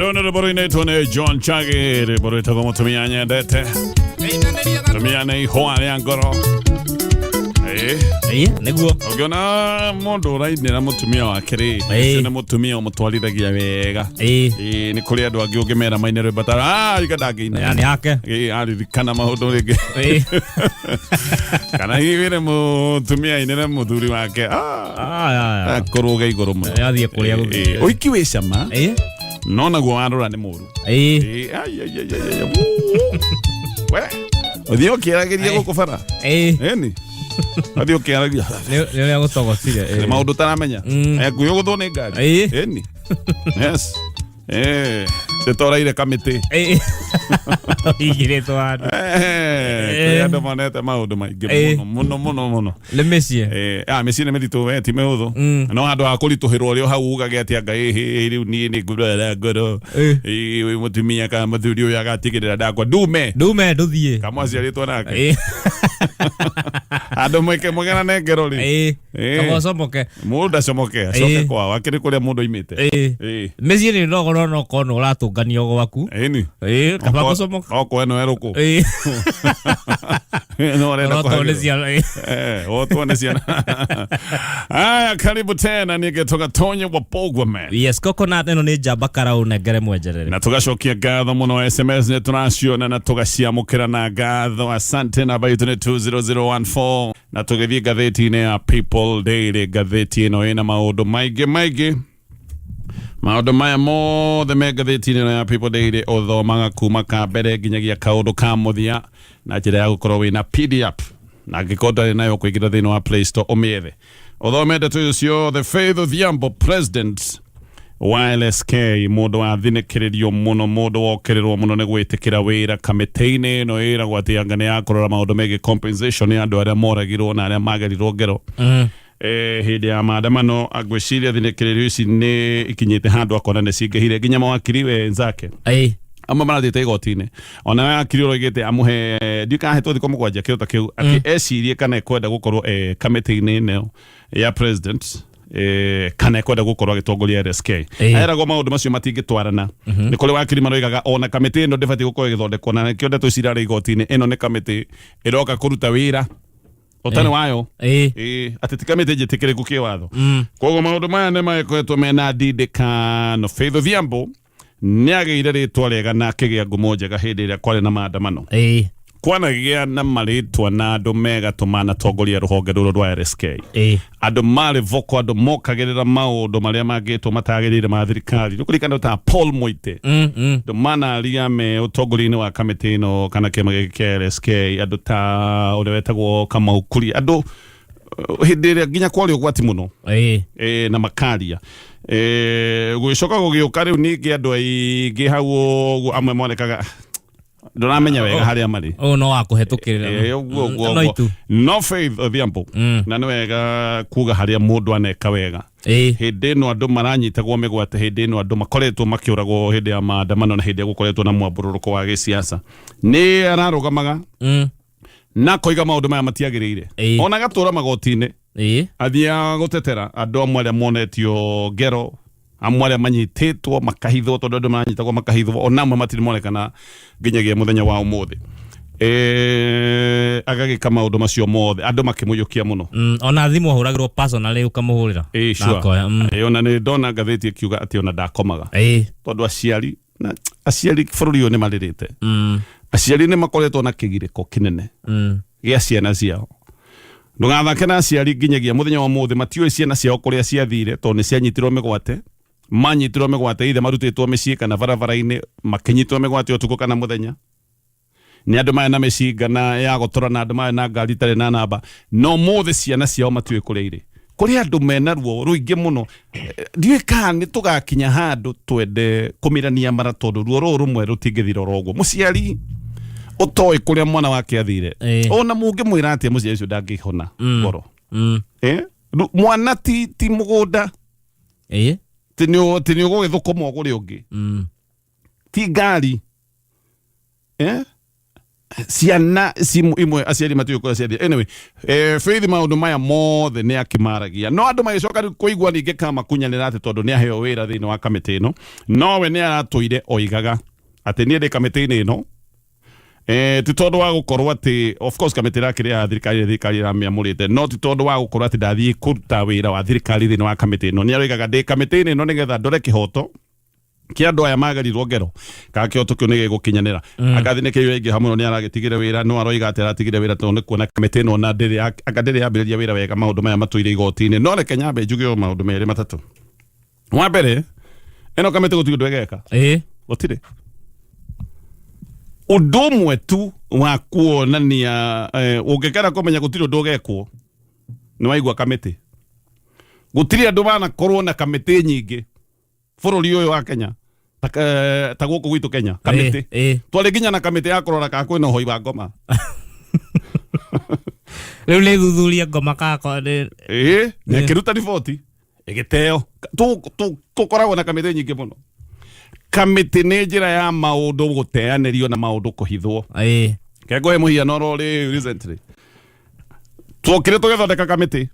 Rona reboro inetone John Chage reboro itago mutumia nyendete. Tumia nei hoane angoro. Niguo. Ogiona mondo raini na mutumia wakiri. Sina mutumia omutwarithagia wega. Ni kuri andu angi ungimera mainere batara ikadagine. Yani yake. Ari kana maundu ringi. Kana hivire mutumia inene muthuri wake. Kuruga iguru muno. Yathie kuria guthie. Oiki we cama. No naguo warora ni muru. We. Othio kiaragiria gukubara. Eni. Adio kiaragiria. Leo gutogocire. Ni maundu taramenya. Guyo guthone ngari. Eni. Yes. Setoraire kamite. Igire to andu. Ando manete maundu maingi muno. Le mesie. Mesie ne medito ti meuthu. No andu akurituhirwo rio hau ugage atia ngai riu ni ngurara ngoro. Mutumia ka muthuri uyu agatigirira ndakwa ndume nduthie. Kama ciaritwo nake. Andu mweke mugena nengero ri. Kama somoke. Mundu acomoke acoke kwao akiri kuria mundu imite. Mesie ni nogoro no kono uratungania gwaku. Eni. Kaba kusomoka. Oko eno eruku. No renda otuonesia. Aya karibu tena nigetoka Tonye wa Pogwa man. Yes, coconut eno ni jamba karau negere mwejerere. Na tugacokia gatho muno SMS ne tunaciona na tugaciamukira na gatho. Asante na baitu ne 20014 na tugithie gatheti-ini ya People Daily. Gatheti ino ina maundu maige maundu maya mothe me gatheti-ini ya People Daily othomaga kuma ka mbere nginyagia kaundu ka muthia na njira ya gukorwo wina PDF na ngikoda nayo kuigira thini wa Play Store umiethe othomete tucio the Faith Odhiambo President LSK mundu wa thinikirio muno mundu wokerirwo muno ni gwitikira wira kamite-ini ino ira gwatianga ni akorora maundu mege compensation ya andu aria moragirwo na aria magerirwo ngero hindi ya maandamano agwiciria thinikirio ici ni ikinyite handu akona ni cingihire nginya mawakiri wenzake amma marathite igoti-ini ona wakiri urogite amuhe ndikahetwo thiko mugwanja kiruta kiu ecirie kana ekwenda gukorwo kamite-ini ino ya president kana ekwenda gukorwo agitongoria LSK aerago maundu macio matingitwarana ni kuri wakiri maroigaga ona kamite ino ndibati gukorwo igithondekwo na nikio ndeto icirari igoti-ini ino ni kamite iroka kuruta wira otane wayo ati kamite njitikiriku kiwatho koguo maundu maya ni maikoretwo mena ndindikano Faith Odhiambo niageire ritwa rega na kigia ngumo njega hindi iria kwari na maandamano kwanagia na maritwa na andu megatumana tongoria ruhonge ruru rwa LSK andu mari voko andu mokagirira maundu maria mangitwo matagirire ma thirikari rukurikana ta Paul Moite andu manaria me utongoria-ini wa kamite ino kana kiama giki kia LSK andu ta uria wetagwo Kùria andu hindi iria nginya kwari ugwati muno na makaria gwicoka gugiuka riu ningi andu aingi hau amwe monekaga nduramenya wega haria mari no wakuhetukirira no Faith Odhiambo na ni wega kuga haria mundu aneka wega hindi ino andu maranyitagwo migwate hindi ino andu makoretwo makiuragwo hindi ya maandamano na hindi ya gukoretwo na mwambururuko wa gisiasa ni ararugamaga na koiga maundu maya matiagirire ona gatura magoti-ini athia gutetera andu amwe aria monetio ngero amwe aria manyititwo makahithwo tondu andu maranyitagwo makahithwo ona amwe matiri monekana nginyagia muthenya wa umuthi agagika maundu macio mothe andu makimuyukia muno ona thimu ahuragirwo personally ukamuhurira ona ni ndona gatheti ikiuga ati ona ndakomaga tondu aciari bururi uyu ni maririte aciari ni makoretwo na kigiriko kinene gia ciana ciao ndugathake na aciari nginyagia muthenya wa umuthi matioi ciana ciao kuria ciathire tondu ni cianyitirwo migwate manyitirwo migwate ithe marutitwo micii kana barabara-ini makinyitwo migwate utuku kana muthenya ni andu maya na micingana ya gutorana andu maya na ngari tari na namba no muthi ciana ciao matioi kuria iri kuri andu mena ruo ruingi muno ndiwe kana tugakinya handu twende kumirania mara tondu ruo ruru rumwe rutingithira oroguo muciari utoi kuria mwana wake athire ona mungi mwira ati muciari ucio ndangihona ngoro mwana ti mugunda tinio gugithukuma uguri ungi ti ngari ciana cimu imwe aciari matuyo kwa aciari anyway Faith maundu maya mothe ni akimaragia no andu magicoka kuigua ninge kama kunyanira ati tondu ni aheo wira thini wa kamiti ino no we ni aratuire oigaga ati ni ndi kamiti ino ti tondu wa gukorwo ati of course kamiti yake ya thirikari ramiamurite no ti tondu wa gukorwo ati ndathii kuruta wira wa thirikari thini wa kamiti ino ni aroigaga ndi kamiti ino nigetha ndore kihoto kia andu aya magarirwo ngero ka kihoto kiu ni gigukinyanira akathine kiu ingi hamwe ni aragitigire wira no aroiga ati aratigire wira tondu kuona kamiti ino na ndiri akadiri yambiriria wira wega maundu maya matuire igoti-ini no reke nyambe njuge maundu meri matatu wa mbere eno kamiti gutiri ndwegeka gutire undu umwe tu wa kuonania ungikera kumenya gutiri undu ugekwo ni waigua kamiti gutiri andu bana korwo na kamiti nyingi bururi uyu wa Kenya ta guku gwitu Kenya kamiti twari nginya na kamiti ya kurora ka kwina hoi wa ngoma riu ni thuthuria ngoma kako ne kiruta riboti igiteo tu koragwo na kamiti nyingi muno kamiti ni njira ya maundu guteanirio na maundu kuhithwo kego muhiano rori recently twokire tugethondeka kamiti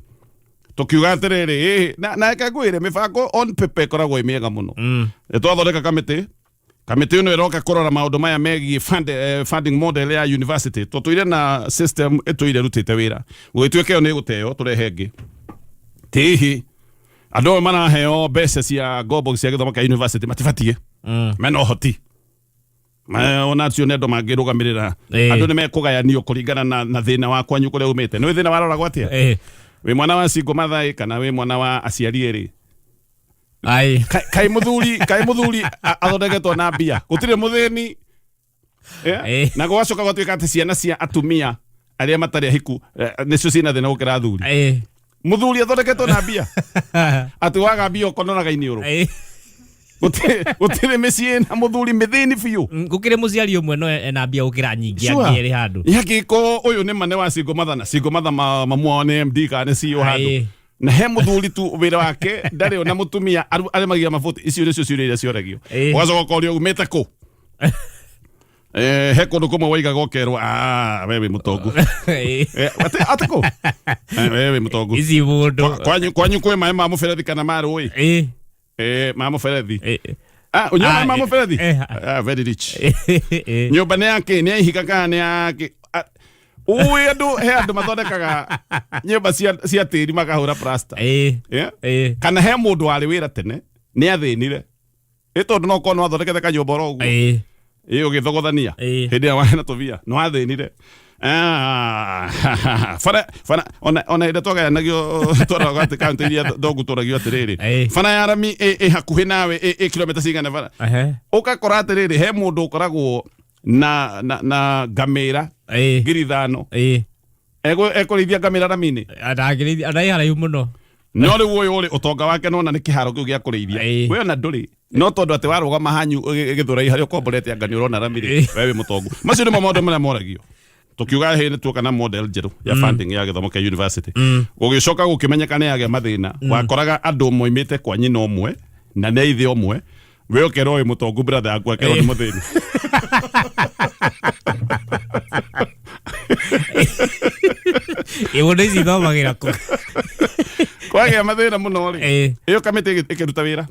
tukiuga atiriri na kegwire mibango on paper koragwo imiega muno twathondeka kamiti ino iroka kurora maundu maya megi funding model ya university tutuire na system etuire rutite wira gwituike ni guteo turehengi tihi andu manaheo mbeca cia ngombo cia githomo kia university matibatie meno hoti ona cio nendo mangirugamirira andu ni mekugayanio kuringana na thina wa kwanyu kuria umite ni thina warora gwatia we mwana wa single mother kana we mwana wa aciari eri kai muthuri athondeketwo na mbia gutire muthini na gwacoka gwatuika ati ciana cia atumia aria matari ahiku nicio cina thina gukira thuri muthuri athondeketwo na mbia ati waga mbia ukonoraga iniuru gutire micii na muthuri mithini biu gukire muciari umwe no ena mbia gukira nyingi angiri handu yakiko uyu ni mane wa single mother mamuone MD kana CEO handu na he muthuri tu wira wake ndari ona mutumia aremagia mafuti icio nicio ciuria cioragio wacoka korio umete ku he kundu kumwe waiga gokerwo wewe mutongu atako wewe mutongu ici mundu kwanyu kwe mai ma muberethi kana marui ma muberethi unyoma ma muberethi very rich nyumba ne yake ni ihika kana yake uwe andu mathondekaga nyumba cia tiri makahura plaster kana he mundu wari wira tene ni athinire tondu no kono athondekete kanyumba rogu ugithogothania hindi ya wana tuvia no athinire fana ona ida toga nagio tora gati county iria dogu toragio atiriri fana ya rami hakuhi nawe kilomita cigana fana ukakora atiriri he mundu ukoragwo na ngamira ngiri thano ekurithia ngamira ramini adai haraihu muno no riu uyu uri utonga wake nona ni kiharo kiu gia kurithia we ona nduri no tondu ati warugama hanyu githurai hari ukomborete anga ni urona ramiri wewe mutongu macio ni mamondo mara moragio tukiuga he ni tuka na model jeru ya funding ya githomo kia university ugicoka gukimenyekana yage mathina wakoraga andu moimite kwa nyina omwe na ne ithe omwe we ukero mutongu brother akwa kero ni muthini iwo ndici thomagira ku kwage mathina muno ri iyo kamiti ikiruta wira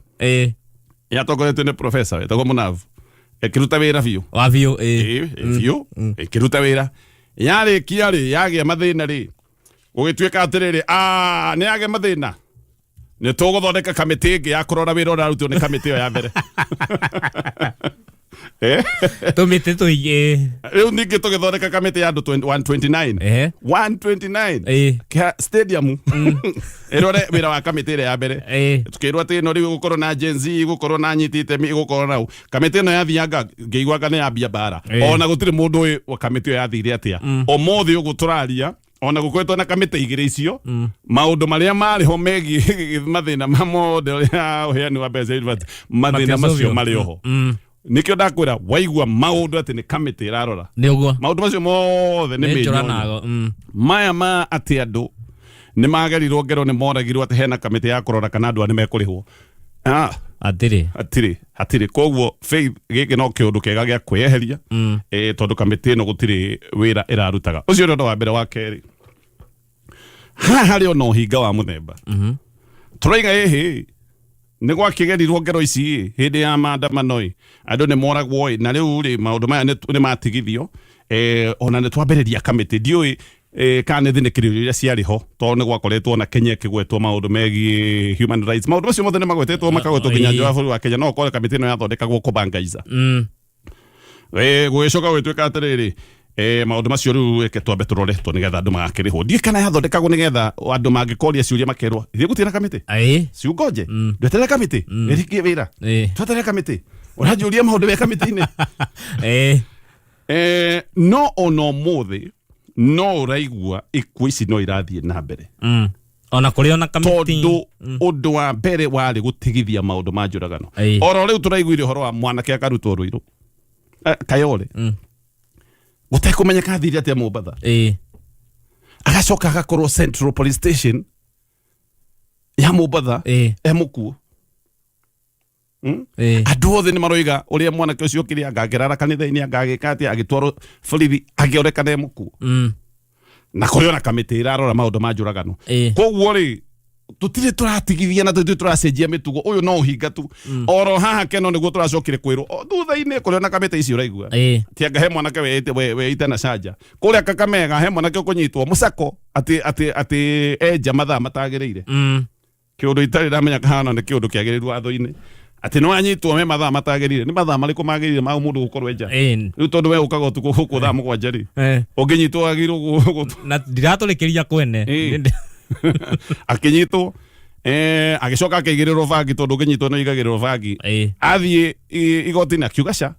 yatongoretio ni professor wetagwo Munavu ikiruta wira biu wa biu biu ikiruta wira yari kiari yage mathina ri ugituika atiriri ni yage mathina ni tuguthondeka kamiti ingi ya kurora wira urarutwo ni kamiti ya mbere tumite tuige riu ningi tugithondeka kamiti ya andu 129 kia stadium irore wira wa kamiti ya mbere tukirwa ati no riu gukorwo na Gen Z gukorwo na nyitite mi gukorwo na kamiti no yathianga ngeigwaga ni yambia bara ona gutire mundu wa kamiti ya thire atia omothi uguturaria ona gukwetwo na kamiti igire icio maundu maria mari ho megi mathina ma model ya uheani wa mbeca university mathina macio mari ho nikio ndakwira waigua maundu ati ni kamiti irarora ni uguo maundu macio mothe ni menyo maya ma ati andu ni magarirwo ngero ni moragirwo ati hena kamiti ya kurora kana andu ni mekurihwo hatire koguo faith gike no kiundu kega gya kweheria tondu kamiti no gutire wira irarutaga ucio ndo wa mbere wa keri hari ono hinga wa muthemba turaiga nĩ gwakigerirwo ngero ici hindi ya maandamano andu nĩ moragwo na riu ri maundu maya nĩ matigithio ona nĩ twambĩrĩria kamĩtĩ ndiũĩ kana thinĩkĩrĩrio iria ciarĩ ho tondũ nĩ gwakoretwo na Kenya ĩkĩgwetwo maũndũ megiĩ human rights maũndũ macio mothe nĩ magwetetwo makagwetwo nginya nja wa bũrũri wa Kenya no ũkore kamĩtĩ ĩno yathondekagwo kũbangaiza gũgĩcoka gwĩtuĩka atĩrĩrĩ maundu macio riu reke twambe turoretwo nigetha andu magakirihwo ndie kana yathondekagwo nigetha andu mangikoria ciuria makerwoithie gutira kamite ciugoje ndetere kamite erikie wira twetere kamite urajuria maundu me kamite-ini no ono muthi no uraigua ikuo ici no irathie na mbere ona kuri ona kamite tondu undu wa mbere wari gutigithia maundu ma njuragano oro riu turaiguire horo wa mwanake akarutwo ruiru Kayole gutekumenya kathiri atia Mombatha agacoka agakorwo Central Police Station ya Mombatha mukuo andu othe nĩ maroiga uria mwanake ucio kiri angagirara kanitha-ini angagika atia agitwarwo borithi agiorekana mukuo na kuri ona kamĩtĩ irarora maundu ma njuragano koguo ri tutire turatigithia na tutire turacenjia mitugo uyu no uhinga tu oro haha keno niguo turacokire kwirwo thutha-ini kuri ona kamĩtĩ icio uraigua tianga he mwanake weite na canja kuria Kakamega he mwanake ukunyitwo mucako ati enja mathaa matagirire kiundu itari ramenya kahana ni kiundu kiagiriru watho-ini ati no anyitwo me mathaa matagirire ni mathaa mariku magirire ma mundu gukorwo enja riu tondu we ukaga utuku huku thaa mugwanja ri unginyitwo agirwo na ndiraturikiria kwene akinyitwo agicoka akigirirwo bangi tondu nginyitwo no igagirirwo bangi athie igoti-ini akiuga ca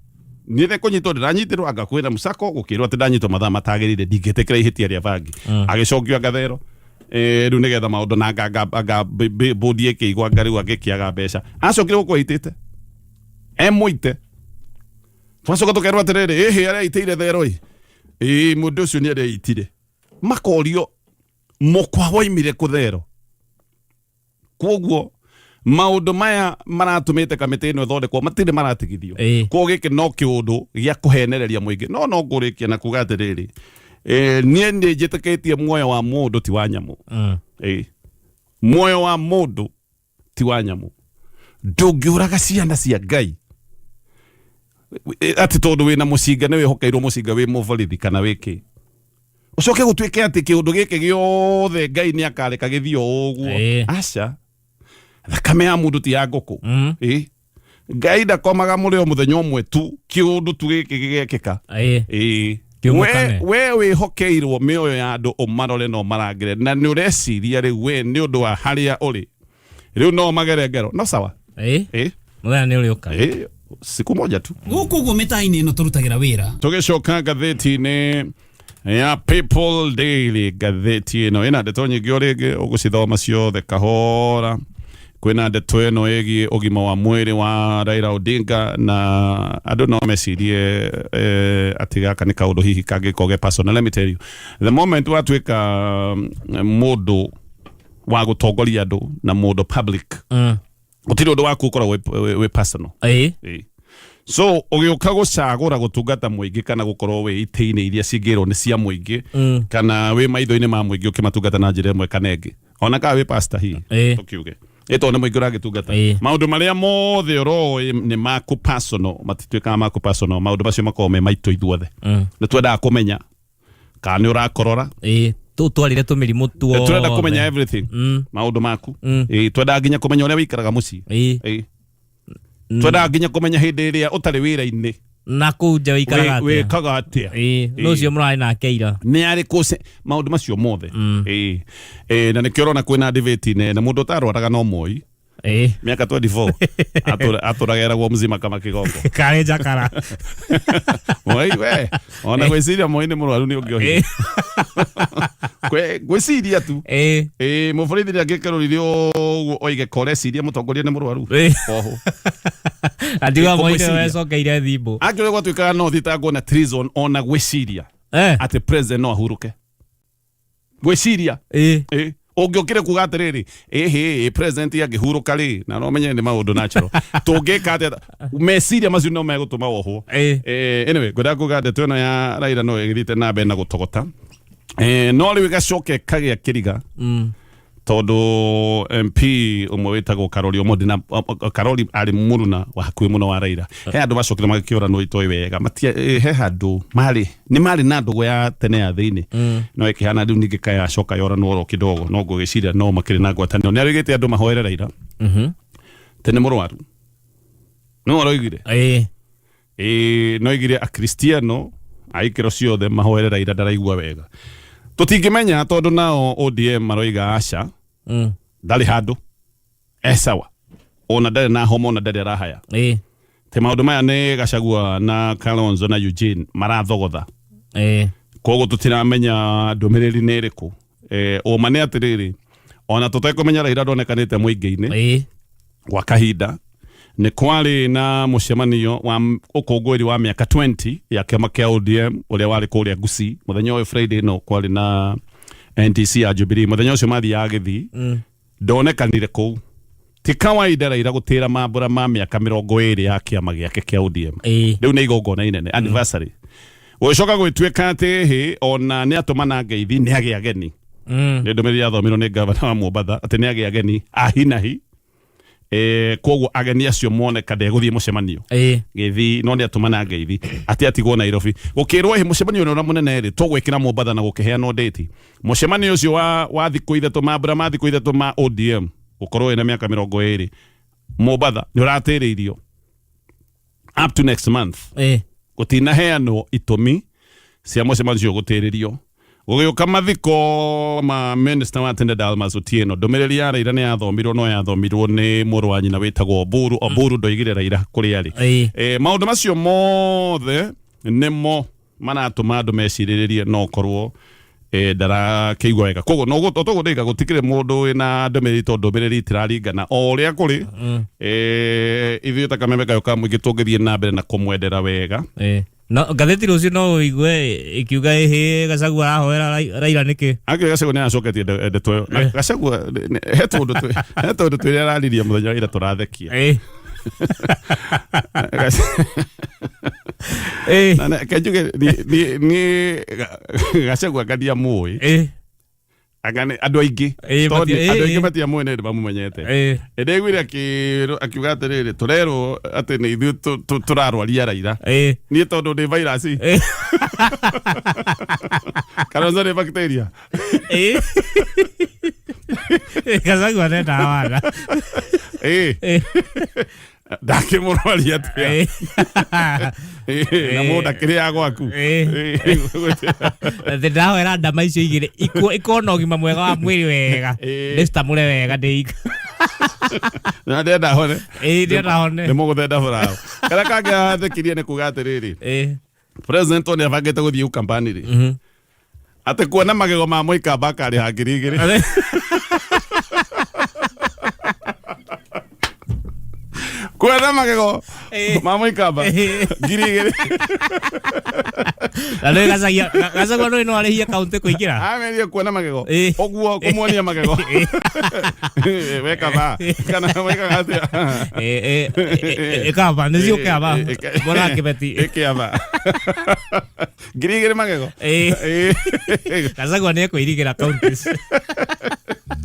nithe kunyitwo ndiranyitirwo anga kwira mucako gukirwo ati ndanyitwo mathaa matagirire ndingitikira ihitia ria bangi agicokio agathero riu nigetha maundu na anga bodi ĩkĩigua ngariu agĩkĩaga mbeca acokire gũkũ aitĩte muite twacoka tũkerwo atĩrĩrĩ areitĩire thero mũndũ ũcio nĩ areitire makorio mukwa woimire kuthero koguo maundu maya maratumite kamĩtĩ ĩno ĩthondekwo matirĩ maratigithio koguo gĩkĩ no kĩũndũ gĩa kũhenereria mũingĩ no ngũrĩkia na kuga atĩrĩrĩ niĩ nĩ njĩtĩkĩtie muoyo wa mũndũ ti wa nyamũ muoyo wa mũndũ ti wa nyamũ ndũngĩũraga ciana cia Ngai ati tondu wina mucinga ni wihokeirwo mucinga wi muvarithi kana wiki ucoke gutwike ati kiundu giki giothe Ngai ni akareka githio uguo aca thakame ya mundu ti ya nguku Ngai ndakomaga murio muthenya umwe tu kiundu tu giki gigekika we wihokeirwo mioyo ya andu umarore no marangire na ni ureciria riu we ni undu wa haria uri riu no magere ngero no sawa muthenya ni uriuka siku moja tu guku gumita-ini ino turutagira wira tugicoka ngathĩti-inĩ ya People Daily ngathĩti ĩno ĩna ndeto nyingĩ rĩngĩ ũgũcithoma ciothe kahora kwĩna ndeto ĩno ĩgiĩ ũgima wa mwĩrĩ wa Raila Odinga na andũ no mecirie atĩ gaka nĩ kaũndũ hihi kangĩkorwo ge personal. Let me tell you, the moment watuĩka mũndũ wa gũtongoria andũ na mũndũ public gutiri undu waku ukorwo we personal so ugiuka gucagura gutungata muingi kana gukorwo we ite-ini iria cingirwo ni cia muingi kana we maitho-ini ma muingi ukimatungata na njira imwe kana ingi ona ka we pastor hi tukiuge ito ni muingi uragitungata maundu maria mothe uroi ni maku personal matituika maku personal maundu macio makorwo me maito ithuothe ni twendaga kumenya kana ni urakorora twarire tumirimu tuo turenda kumenya everything maundu maku twenda nginya kumenya uria wikaraga muci twenda nginya kumenya hindi iria utari wira-ini na kunja wikaraga atia wikaga atia no cio murai nake ira ni ari kuse maundu macio mothe na nikio rona kwina debate-ini na mundu utarwaraga no moi miaka 24 aturagera gwo mzima kama kigongo kare jakara we ona gwiciria moi ni murwaru ni ungiohi gwiciria tu mufurithi ni angĩkerũrithio oige koreciria mũtongoria nĩ mũrwaru oho adiwa moi ni wecokeire thimbo akĩrĩ gwatuĩkaga no thitangwo na treason ona gwiciria atĩ president no ahuruke gwiciria Ũngĩokire kuga atĩrĩrĩ president angĩhurũka rĩ na no menye nĩ maũndũ natural tũngĩka atĩa meciria macio no megũtũma wohwo anyway ngwenda kuga ndeto ĩno ya Raila no ĩgĩthiĩte na mbere na gũtogota no rĩu ĩgacoka ĩkagĩa kĩriga tondu MP umwe witagwo Karori ari muruna wa hakuhi muno wa Raila he andu bacokire magĩkĩũra no itoi wega he handu ni mari na ndugu ya tene ya thĩinĩ no ĩkĩhana rĩu ningĩ kaya coka yora no kidogo no ngũgĩciria no makĩrĩ na ngwatanĩro nĩ arĩgĩte andu mahoere Raila tene mũrwaru no aroigire no igire a Cristiano aikĩro ciothe mahoere Raila ndaraigua wega tutingĩmenya tondu nao ODM maroiga aca ndari handu sawa ona ndari na homo na ndari rahaya te maundu maya ni Gachagua na Kalonzo na Eugene marathogotha koguo tutiramenya ndumiriri ni iriku o mane atiriri ona tutakumenya Raila ndonekanite muingi-ini gwa kahinda ni kwari na mucemanio wa ukungwiri wa miaka 20 ya kiama kia ODM uria wari kuria Gusii muthenya wa Friday no kwari na NTC ya Jubilee muthenya ucio mathi ya githi ndonekanire kuu ti kawaida Raila gutira mambura ma miaka 20 ya kiama giake kia ODM riu ni igongona inene anniversary ucoka gwituika ati ona ni atumana ngeithi ni agi ageni ni ndumiriri athomirwo ni gavana wa Mombatha ati ni agi ageni ahinahi koguo ageni acio moneka ndeguthie mucemanio githi no ni atumana ngeithi ati atigwo Nairobi gukirwo mucemanio ni munene ri tugwikira Mombatha na gukiheana date mucemanio ucio wa thiku ithatu mambura ma thiku ithatu ma ODM gukorwo ina miaka 20 Mombatha ni uratiriirio up to next month gutina heano itumi cia mucemanio gutiririo gugĩũka mathiko ma minister wa tene Dalmas Otieno ndumiriri ya Raila ni yathomirwo no yathomirwo ni mũrũ wa nyina witagwo Oburu ndoigire Raila kũrĩ arĩ maũndũ macio mothe nimo manatũma andũ mecirĩrĩrie no korwo ndarakĩigua wega koguo no tũgũtĩka gũtikĩrĩ mũndũ wĩna ndũmĩrĩri tondũ ndũmĩrĩri itiraringana o ũrĩa kũrĩ ithuĩ ta Kameme kayo ka mũingĩ tũngĩthiĩ na mbere na kũmwendera wega no gatheti rucio no igue ikiuga Gachagua arahoera Raila niki Gachagua ni acoketie ndeto ĩyo Gachagua he tondũ twĩrĩa arariria mũthenya ira tũrathekia kenjuge ni Gachagua gadia mũĩ agane andu aingi matia mwene ndi bamumenyete ndegwire akiuga atiriri turerwo ati ni ithu turarwaria Raila ni tondu ndi virus Kalonzo ni bacteria Gachagua ni ndawa ndakĩmũrwaria atĩa na mũndũ akĩrĩa gwaku ndahwera ndama icio igĩrĩ ikona ũgima mwega wa mwĩrĩ wega ndĩcitamũre wega ndĩika na ndenda hone nĩ mũgũthenda burao karĩa kangĩ athekirie nĩ kuga atĩrĩrĩ president nĩ abangĩte gũthiĩ ukambani rĩ atĩ kuona magego ma Mũikamba akarĩha 2,000 kuona magego ma Mũikamba 2,000 na nĩ Gachagua no arĩhia kaunti kũingĩra ameria kuona magego ũguo kũmuonia magego weka kana weka atĩa ikaba nĩcio kaba bona kibeti ikaba 2,000 magego Gachagua nĩ ekũirigĩra counties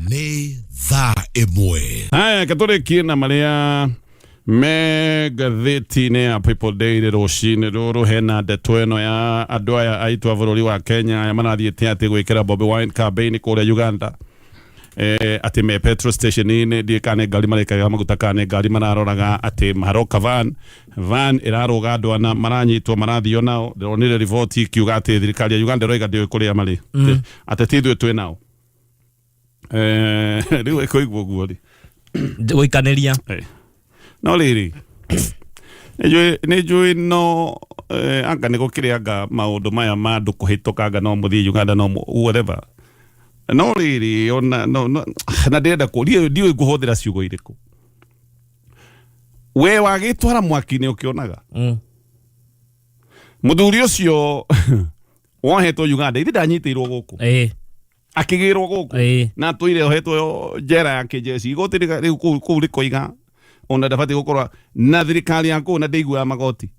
nĩ thaa ĩmwe haya katũrĩkie na marĩa me gatheti-inĩ ya People Daily rũcinĩ rũrũ hena ndeto ĩno ya andũ aya aitũ a bũrũri wa Kenya aya marathiĩte atĩ gwĩkĩra Bobi Wine campaign kũrĩa Uganda atĩ me petrol station-inĩ ndiĩkane ngari marĩkaga maguta kana ngari mararoraga atĩ maroka van ĩrarũga andũ ana maranyitwo marathio nao ndĩronire riboti ikiuga atĩ thirikari ya Uganda ĩroiga ndĩũĩ kũrĩa marĩ atĩ ithuĩ twĩ nao rĩu ĩkũigua ũguo rĩ gũikanĩria no riri nĩ njũĩ no anga nĩ gũkĩrĩanga maũndũ maya ma andũ kũhĩtũkanga no mũthiĩ Uganda no whatever no riri ona na ndĩrenda ndiũĩ kũhũthĩra ciugo irĩkũ we wagĩtwara mwaki-inĩ ũkĩonaga mũthuri ũcio wohetwo Uganda ithi ndanyitĩirwo gũkũ akigirwo guku na tuire ohetwo njera ya kijeci igotiri riu ku rikoiga ona ndabati gukorwa na thirikari yaku na ndeigua magoti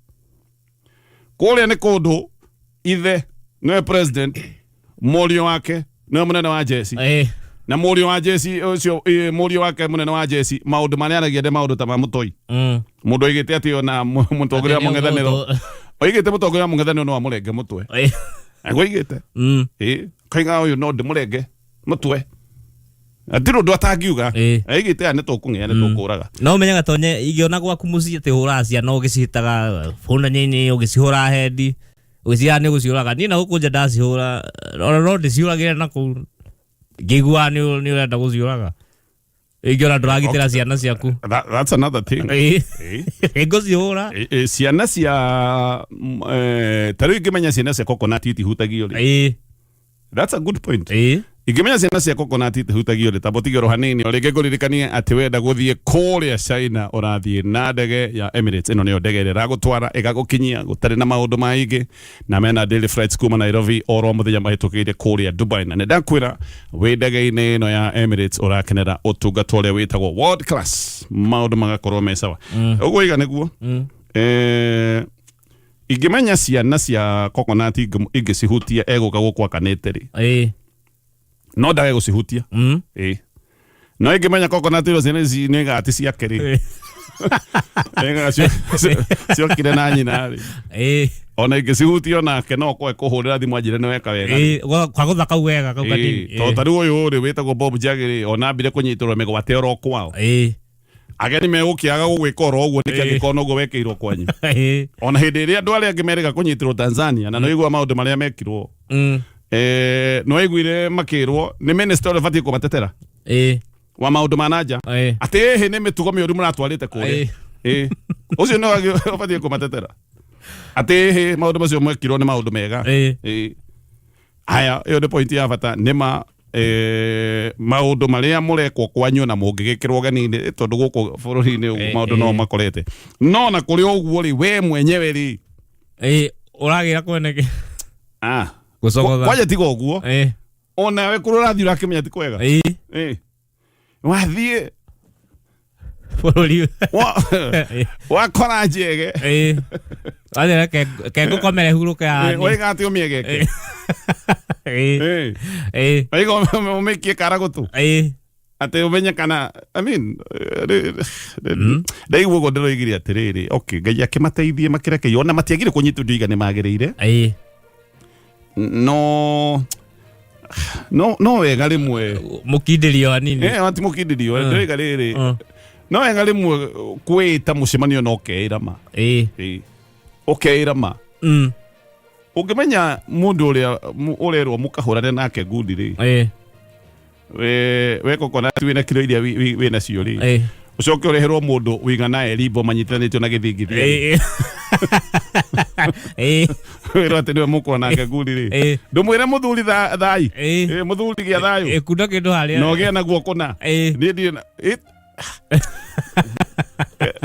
kuria ni kundu ithe no president morio wake no munene wa jeci na morio wa jeci ucio morio wake munene wa jeci maundu maria aragia de maundu ta mamutoi mundu igite ati ona mutongoria mungethaniro oigite mutongoria mungethaniro no amurenge mutwe agoigite kainga uyu no ndimurenge mutwe atiro ndo atangiuga aigite ane tukung'ea ne tukuraga no menyaga tonye igiona gwaku muci ati hura cia no gicitaga funa nyinyi ugicihura hendi ugiciya ni guciuraga ni na gukunja ndacihura ora no ndiciuragire na ku ngigua ni urenda guciuraga igiona nduragitira ciana ciaku that's another thing ngocihura ciana cia tariu ngimenya ciana cia coconut itihutagio that's a good point igimenya ciana cia coconut itihutagio ri tabotigero hanini orege nguririkanie ati wenda guthie kuria China urathie na ndege ya Emirates ino niyo ndege ira gutwara igagukinyia gutari na maundu maingi na mena daily flights kuma Nairobi oro muthenya mahitukiire kuria Dubai na ndakwira we ndege-ini ino ya Emirates urakenera utungata uria witagwo world class maundu magakorwo me sawa uguo iga niguo igimenya ciana cia coconut ingicihutia eguka gukwa kanete ri no ndage gucihutia no ingimenya coconut iro ciana ici ni gati ciake ri cio kire na nyina ri ona ingicihutia onake no kwe kuhurira thimu anjire ni weka wega kwa guthaka wega kaukani to tariu uyu ri witagwo Bob Jagiri ona mbire kunyitirwo megwate oro kwao ageni megukiaga gugwika oro uguo niki angikono uguo wekeirwo kwanyu ona hindi iria andu aria angimerega kunyitirwo Tanzania na no igua maundu maria mekirwo no iguire makirwo ni minister ule fati kumatetera wa maundu manaja ati he ni mitugo miuru muratwarite kuri ucio no fati kumatetera ati he maundu macio mwekirwo ni maundu mega aya iyo ni point ya bata nima maundu maria murekwo kwanyu na mungigikirwo ganini tondu guku bururi-ini maundu no makorete no na kuri uguo ri we mwenyewe ri uragira kweneke kwaje tigo uguo ona we kurura thira akimenya ti kwega wathie bururi wakora njege athira ke ngukomere huruka oiga ati umiegeke oiga umekie karagutu ati umenye kana I mean ndaigua uguo ndiroigire atiriri okay Ngai akimateithie makireke ona matiagire kunyitu ndiga ni magirire no wega rimwe mukindirio anini ati mukindirio ndiroiga riri no wega rimwe kwita mucemanio no keira ma okeira ma ungimenya mundu uria urerwo mukahurane nake ngundi ri we coconut wina kilo iria wina cio ri ucoke ureherwo mundu wigana erimbo manyitithanitio na githingithia wira ati niwe mukwa nake ngundi ri ndumwire muthuri thai muthuri gia thayu kuda kindu haria no gia naguo kuna ni ndi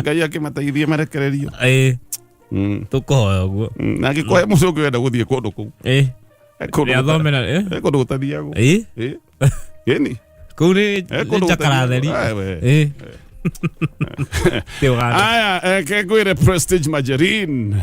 Ngai akimateithie marekererio tukohoya uguo na ngikohe mucoke wenda guthie kundu kuu athomera kundu gutathiagu geni kuri jakaratheri aya ke gwire Prestige Margarine